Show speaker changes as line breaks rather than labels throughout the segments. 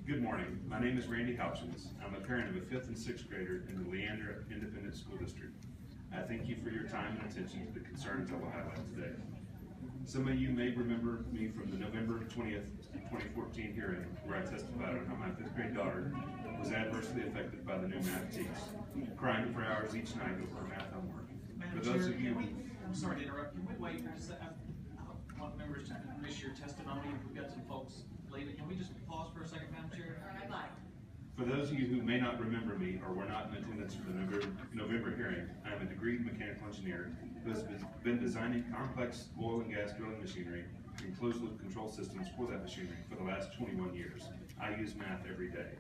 Good morning. My name is Randy Houchins. I'm a parent of a 5th and 6th grader in the Leander Independent School District. I thank you for your time and attention to the concerns I will highlight today. Some of you may remember me from the November 20th, 2014 hearing where I testified on how my 5th grade daughter was adversely affected by the new math teachers, crying for hours each night over her math homework.
Madam
For those
Chair,
of you,
I'm sorry to interrupt. Can we wait for a second? I want members to finish your testimony. We've got some folks leaving. Can we just pause for a second, Madam Chair?
I'd like.
For those of you who may not remember me or were not in attendance for the November hearing, I am a degreed mechanical engineer who has been designing complex oil and gas drilling machinery and closed-loop control systems for that machinery for the last 21 years. I use math every day.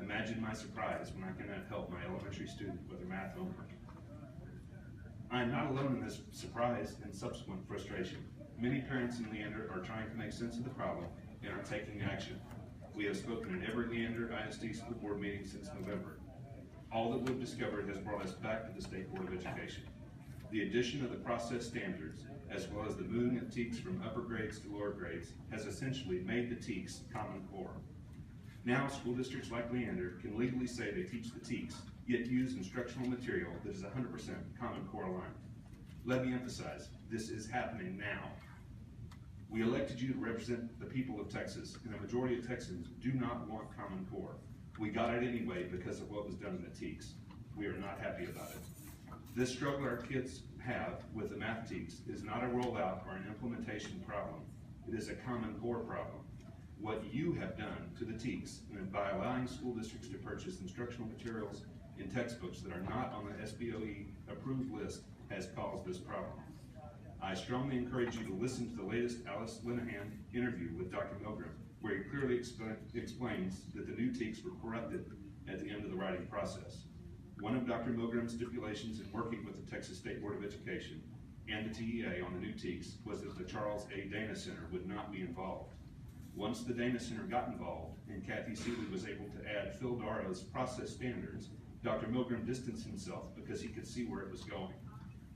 Imagine my surprise when I cannot help my elementary student with her math homework. I am not alone in this surprise and subsequent frustration. Many parents in Leander are trying to make sense of the problem and are taking action. We have spoken at every Leander ISD school board meeting since November. All that we've discovered has brought us back to the State Board of Education. The addition of the process standards, as well as the moving of TEKS from upper grades to lower grades, has essentially made the TEKS Common Core. Now, school districts like Leander can legally say they teach the TEKS, yet use instructional material that is 100% Common Core aligned. Let me emphasize, this is happening now. We elected you to represent the people of Texas, and the majority of Texans do not want Common Core. We got it anyway because of what was done in the TEKS. We are not happy about it. This struggle our kids have with the math TEKS is not a rollout or an implementation problem. It is a Common Core problem. What you have done to the TEKS, and by allowing school districts to purchase instructional materials and textbooks that are not on the SBOE approved list, has caused this problem. I strongly encourage you to listen to the latest Alice Linehan interview with Dr. Milgram, where he clearly explains that the new TEKS were corrupted at the end of the writing process. One of Dr. Milgram's stipulations in working with the Texas State Board of Education and the TEA on the new TEKS was that the Charles A. Dana Center would not be involved. Once the Dana Center got involved and Kathy Seeley was able to add Phil Darrow's process standards, Dr. Milgram distanced himself because he could see where it was going.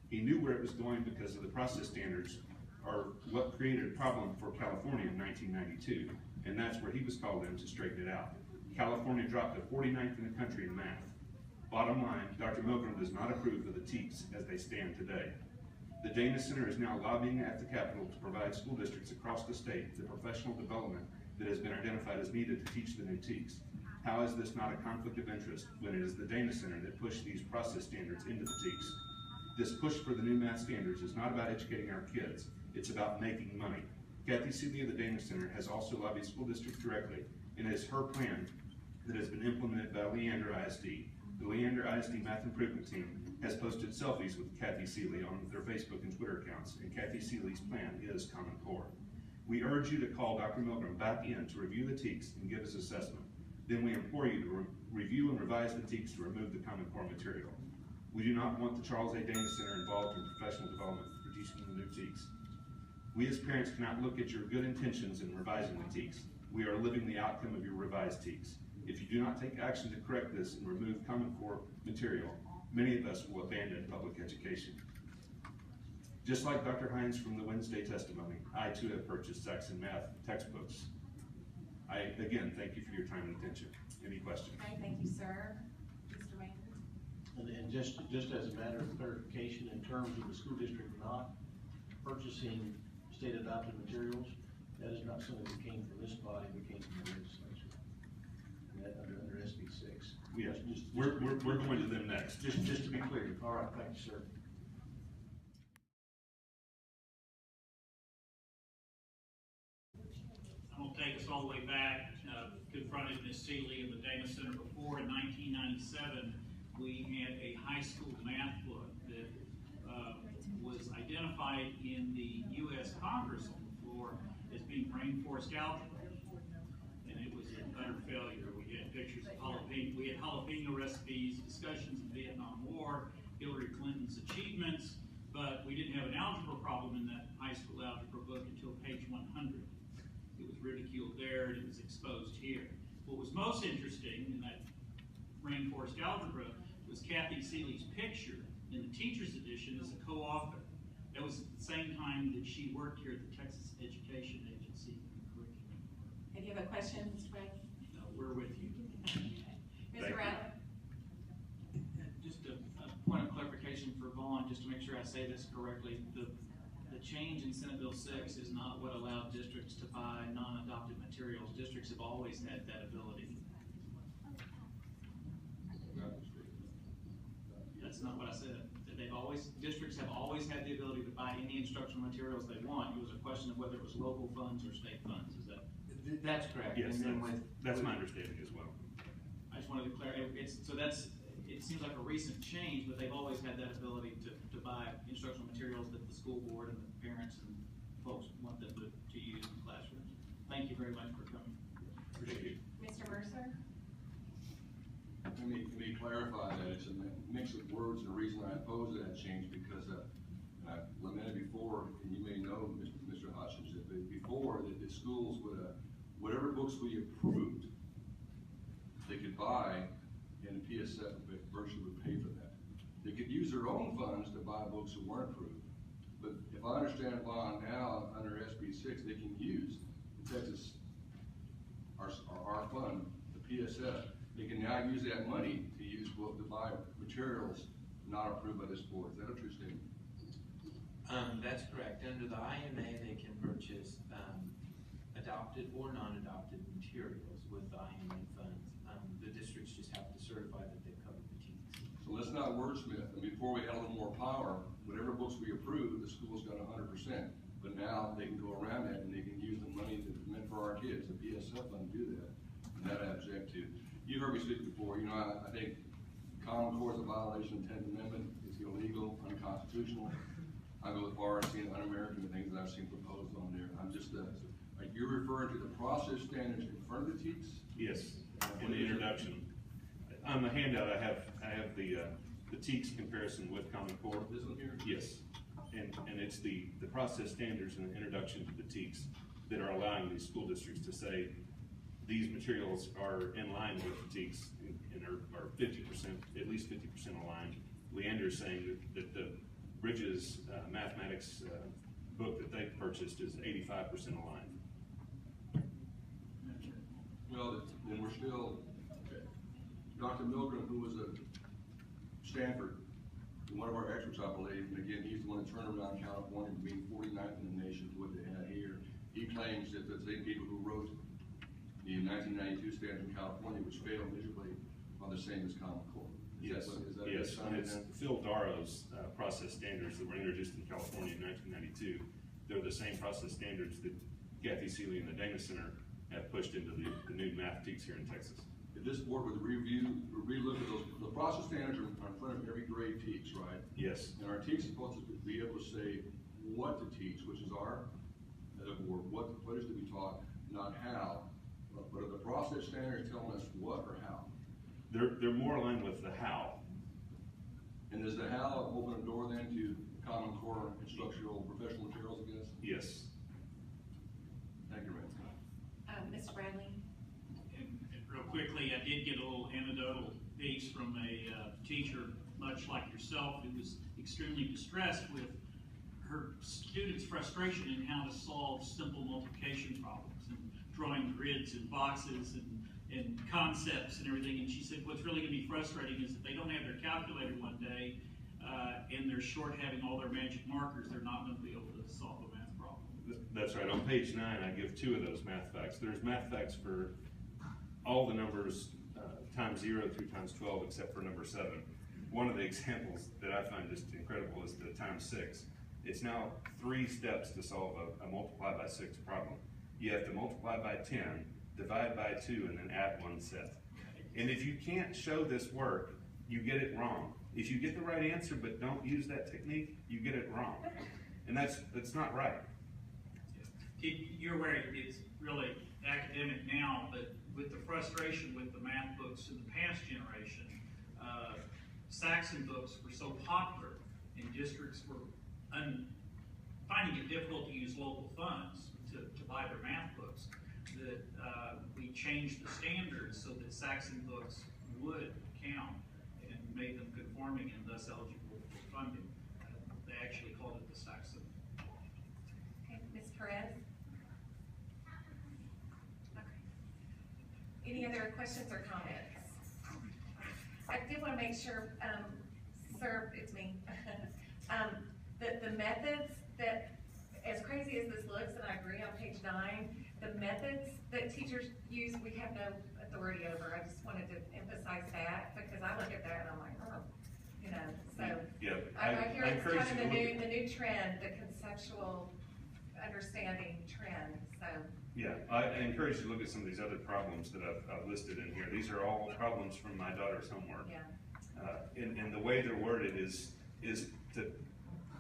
He knew where it was going because of the process standards are what created a problem for California in 1992, and that's where he was called in to straighten it out. California dropped to 49th in the country in math. Bottom line, Dr. Milgram does not approve of the TEKS as they stand today. The Dana Center is now lobbying at the Capitol to provide school districts across the state the professional development that has been identified as needed to teach the new TEKS. How is this not a conflict of interest when it is the Dana Center that pushed these process standards into the TEKS? This push for the new math standards is not about educating our kids, it's about making money. Kathy Seeley of the Dana Center has also lobbied school districts directly, and it is her plan that has been implemented by Leander ISD. The Leander ISD Math Improvement Team has posted selfies with Kathy Seeley on their Facebook and Twitter accounts, and Kathy Seeley's plan is Common Core. We urge you to call Dr. Milgram back in to review the TEKS and give his assessment. Then we implore you to review and revise the TEKS to remove the Common Core material. We do not want the Charles A. Dana Center involved in professional development for teaching the new TEKS. We as parents cannot look at your good intentions in revising the TEKS. We are living the outcome of your revised TEKS. If you do not take action to correct this and remove Common Core material, many of us will abandon public education. Just like Dr. Hines from the Wednesday testimony, I too have purchased Saxon Math textbooks. I, again, thank you for your time and attention. Any questions?
Okay, thank you, sir. Mr. Mayor?
And just as a matter of clarification, in terms of the school district not purchasing state adopted materials, that is not something that came from this body, but came from the legislature. That under SB 6.
Yeah, we're going to them next.
Just to be clear. All right, thank you, sir.
I'm going to take us all the way back. Confronted Ms. Seeley in the Dana Center before in 1997. We had a high school math book that was identified in the U.S. Congress on the floor as being rainforest algebra, and it was an utter failure. We had pictures of jalapeno recipes, discussions of the Vietnam War, Hillary Clinton's achievements, but we didn't have an algebra problem in that high school algebra book until page 100. It was ridiculed there, and it was exposed here. What was most interesting in that rainforest algebra was Kathy Seeley's picture in the teacher's edition as a co-author. That was at the same time that she worked here at the Texas Education Agency in curriculum.
And you have a question, Mr. Wade?
No, we're
say this correctly, the change in Senate Bill 6 is not what allowed districts to buy non-adopted materials. Districts have always had that ability. That's not what I said. Districts have always had the ability to buy any instructional materials they want. It was a question of whether it was local funds or state funds. Is that?
That's correct.
Yes,
And then
that's my understanding as well.
I just wanted to clarify. It seems like a recent change, but they've always had that ability to buy instructional materials that the school board and the parents and folks want them to use in classrooms. Thank you very much for coming.
Thank you.
Mr. Mercer?
Let me clarify that it's a mix of words, and the reason I oppose that change because I've lamented before, and you may know, Mr. Hutchins, that before that the schools would, whatever books we approved, they could buy, and the PSF virtually would pay for that. They could use their own funds to buy books that weren't approved. But if I understand why now, under SB 6, they can use Texas, our fund, the PSF, they can now use that money to buy materials not approved by this board. Is that a true statement?
That's correct. Under the IMA, they can purchase adopted or non-adopted materials with the IMA funds. The districts just have to certify that they've covered the teams.
So let's not wordsmith. And before we had a little more power, whatever books we approved, the schools got 100%. But now they can go around that and they can use the money that's meant for our kids. The PSF fund do that. And that I object to. You heard me speak before. You know, I think Common Core is a violation of the 10th Amendment. It's illegal, unconstitutional. I go as far as seeing un-American the things that I've seen proposed on there. I'm just, you're referring to the process standards in front of the teats?
Yes, in the introduction. On the handout, I have the TEKS comparison with Common Core.
This one here?
Yes, and it's the process standards and the introduction to the TEKS that are allowing these school districts to say these materials are in line with the TEKS and are 50%, at least 50% aligned. Leander's saying that the Bridges mathematics book that they purchased is 85% aligned.
Well, then we're still, okay. Dr. Milgram, who was at Stanford, one of our experts, I believe, and again, he's the one that turned around California from being 49th in the nation to what they had here. He claims that the same people who wrote the 1992 standards in California, which failed miserably, are the same as Common Core.
Yes, and it's Phil Darrow's process standards that were introduced in California in 1992. They're the same process standards that Kathy Seeley and the Dana Center have pushed into the new math TEKS here in Texas.
If this board would relook at those, the process standards are in front of every grade TEKS, right?
Yes.
And our TEKS is supposed to be able to say what to teach, which is our, as a board, what is to be taught, not how. But are the process standards telling us what or how?
They're more aligned with the how.
And does the how open a door then to Common Core instructional professional materials, I guess?
Yes.
Thank you, Rand.
Mr. Bradley?
And real quickly, I did get a little anecdotal piece from a teacher, much like yourself, who was extremely distressed with her students' frustration in how to solve simple multiplication problems and drawing grids and boxes and concepts and everything. And she said what's really going to be frustrating is that they don't have their calculator one day and they're short having all their magic markers, they're not going to be able to solve a math problem.
That's right. On page 9, I give 2 of those math facts. There's math facts for all the numbers times 0 through times 12 except for number 7. One of the examples that I find just incredible is the times 6. It's now 3 steps to solve a multiply by 6 problem. You have to multiply by 10, divide by 2, and then add 1 set. And if you can't show this work, you get it wrong. If you get the right answer but don't use that technique, you get it wrong. And that's not right.
You're aware it's really academic now, but with the frustration with the math books in the past generation, Saxon books were so popular and districts were finding it difficult to use local funds to buy their math books, that we changed the standards so that Saxon books would count and made them conforming and thus eligible for funding. They actually called it the Saxon.
Okay, Ms. Perez? Okay. Any other questions or comments? I did want to make sure, sir, it's me. the methods that, as crazy as this looks, and I agree on page 9, the methods that teachers use, we have no authority over. I just wanted to emphasize that, because I look at that and I'm like, oh, you know, so.
Yeah,
I hear it's
encourage
kind of
you to look
the new trend, the conceptual understanding trend, so.
Yeah, I encourage you to look at some of these other problems that I've listed in here. These are all problems from my daughter's homework.
Yeah.
And the way they're worded is to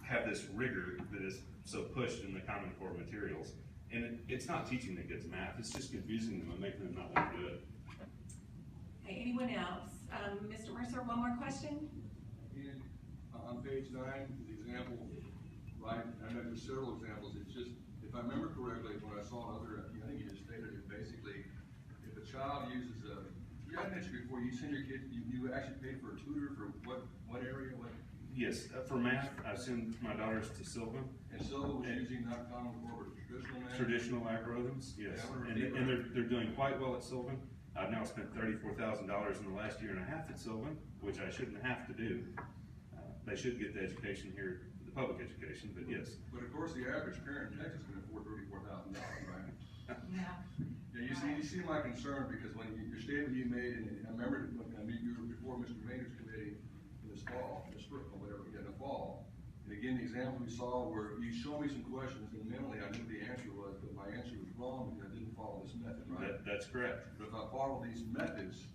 have this rigor that is so pushed in the Common Core materials. And it's not teaching the kids math, it's just confusing them and making them not want to do it.
Okay, anyone else? Mr. Mercer, one more question?
And on page 9, the example, right, I know there's several examples, it's just, if I remember correctly, when I saw another, I think you just stated it, basically, if a child uses you had mentioned before, you send your kid, you actually pay for a tutor for what area, what?
Yes, for math, I send my daughters to Sylvan.
And so was using not Common Core, but traditional math?
Traditional algorithms, yes.
Yeah,
And they're doing quite well at Sylvan. I've now spent $34,000 in the last year and a half at Sylvan, which I shouldn't have to do. They should get the education here, the public education, but yes.
But of course, the average parent in Texas can afford $34,000, right?
Yeah.
Yeah, you see my concern, because when your statement you made, and I remember when you were before Mr. Maynard's committee in this fall, in the spring, or whatever, in the fall, and again, the example we saw where you showed me some questions, and mentally I knew the answer was, but my answer was wrong because I didn't follow this method, right?
That's correct.
But if I follow these methods,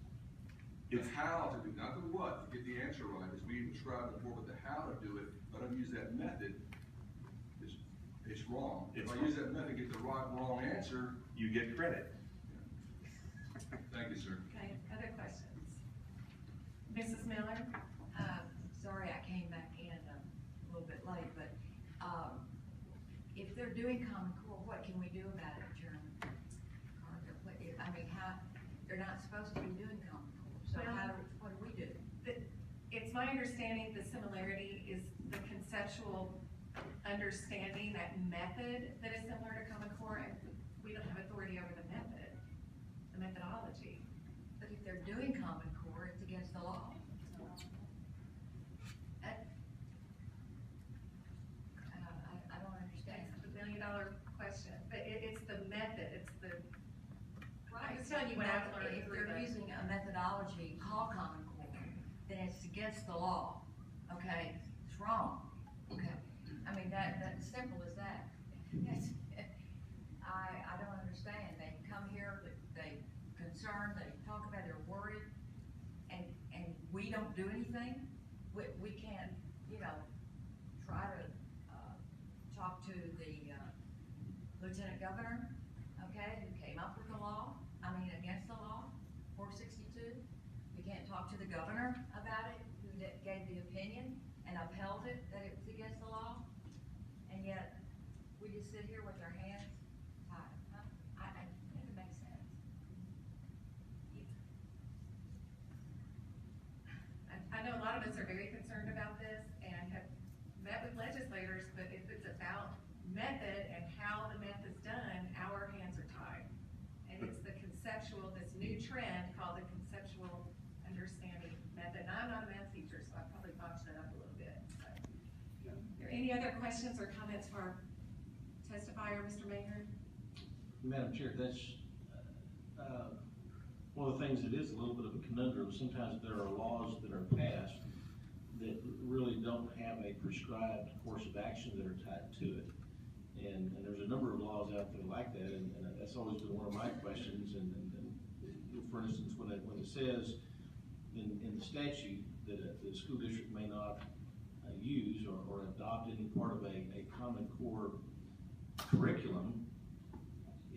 the how to do, not the what, to get the answer right, as we described before, but the how to do it, if I don't use that method, it's wrong. If I use that method, get the wrong answer.
You get credit.
Thank you, sir.
Okay, other questions? Mrs. Miller?
Sorry I came back in a little bit late, but, if they're doing Common Core, what can we do about it, Chairman? I mean, they're not supposed to be doing Common Core, so
Well,
what do we do?
It's my understanding the similarity is the conceptual understanding, that method that is similar to Common Core, and we don't have authority over the method, the methodology.
But if they're doing Common Core, it's against the law. I don't understand.
That's the $1 million question, but it's the method, it's the, I'm just telling you what
Now,
I've learned
if
through
they're
the.
using a methodology called Common Core, then it's against the law, okay? It's wrong, okay? I mean, that's simple as that. I don't understand. They come here, they concerned, they talk about they're worried, and we don't do anything? We can't, try to, talk to the, Lieutenant Governor, okay, who came up with the law, against the law, 462. We can't talk to the governor about it, who gave the opinion and upheld it, that it was against the law, and yet we just sit here with our hands tied, huh? It doesn't make sense.
I know a lot of us are very concerned about this and have met with legislators, but if it's about method and how the method's done, our hands are tied. And it's the conceptual, this new trend called the conceptual understanding method. And I'm not a math teacher, so I probably botched that up a little bit. So, are there any other questions or comments for our testifier, Mr. Maynard?
Madam Chair, that's, one of the things that is a little bit of a conundrum. Sometimes there are laws that are passed that really don't have a prescribed course of action that are tied to it. And there's a number of laws out there like that, and that's always been one of my questions. And for instance, when it says in the statute that the school district may not use or adopt any part of a Common Core curriculum,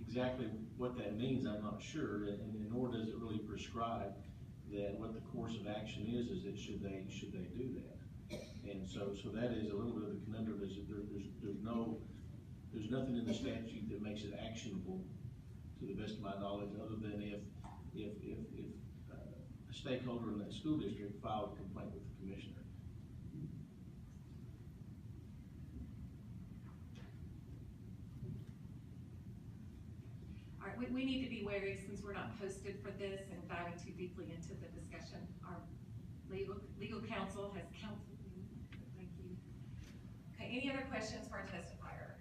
exactly what that means, I'm not sure, and nor does it really prescribe that what the course of action is that should they do that. And so that is a little bit of the conundrum, is that there's nothing in the statute that makes it actionable, to the best of my knowledge, other than if a stakeholder in that school district filed a complaint with the commissioner.
All right, we need to be wary, since we're not posted for this and diving too deeply into the discussion. Our legal counsel has counseled me. Thank you. Okay, any other questions for our testifier?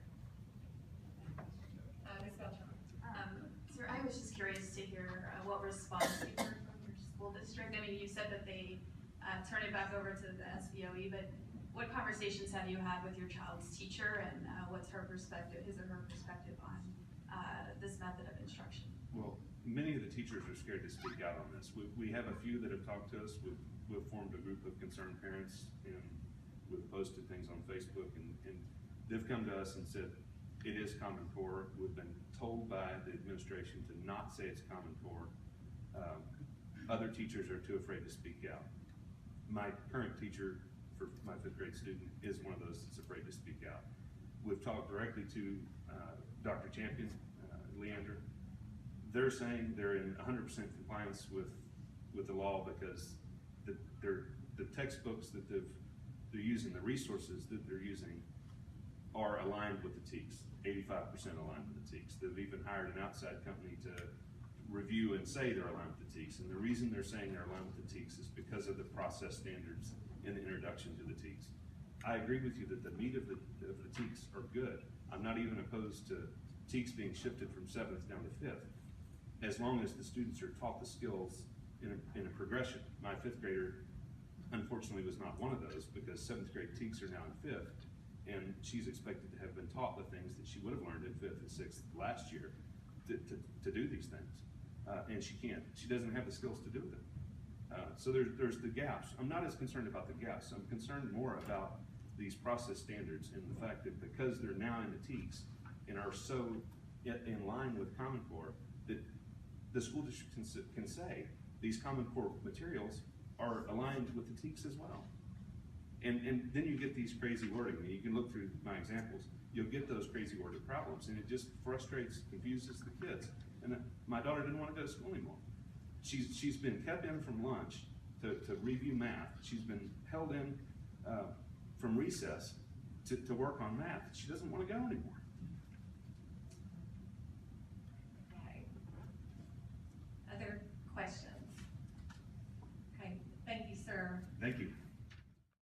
Ms. Beltran?
Sir, I was just curious to hear what response you heard from your school district. I mean, you said that they turned it back over to the SBOE, but what conversations have you had with your child's teacher, and what's her perspective, his or her perspective on this method of instruction?
Well, many of the teachers are scared to speak out on this. We have a few that have talked to us. We've formed a group of concerned parents, and we've posted things on Facebook, and they've come to us and said, it is Common Core. We've been told by the administration to not say it's Common Core. Other teachers are too afraid to speak out. My current teacher for my 5th grade student is one of those that's afraid to speak out. We've talked directly to Dr. Champion, Leander. They're saying they're in 100% compliance with the law because the textbooks that they're using, the resources that they're using are aligned with the TEKS, 85% aligned with the TEKS. They've even hired an outside company to review and say they're aligned with the TEKS. And the reason they're saying they're aligned with the TEKS is because of the process standards in the introduction to the TEKS. I agree with you that the meat of the TEKS are good. I'm not even opposed to TEKS being shifted from 7th down to 5th, as long as the students are taught the skills in a progression. My 5th grader, unfortunately, was not one of those because 7th grade TEKS are now in 5th, and she's expected to have been taught the things that she would have learned in 5th and 6th last year to do these things. And she can't. She doesn't have the skills to do them. So there's the gaps. I'm not as concerned about the gaps. I'm concerned more about these process standards and the fact that because they're now in the TEKS and are so in line with Common Core, that the school district can say these Common Core materials are aligned with the TEKS as well. And then you get these crazy wording. You can look through my examples. You'll get those crazy worded problems, and it just frustrates, confuses the kids. And my daughter didn't want to go to school anymore. She's been kept in from lunch to review math. She's been held in from recess to work on math. She doesn't want to go anymore.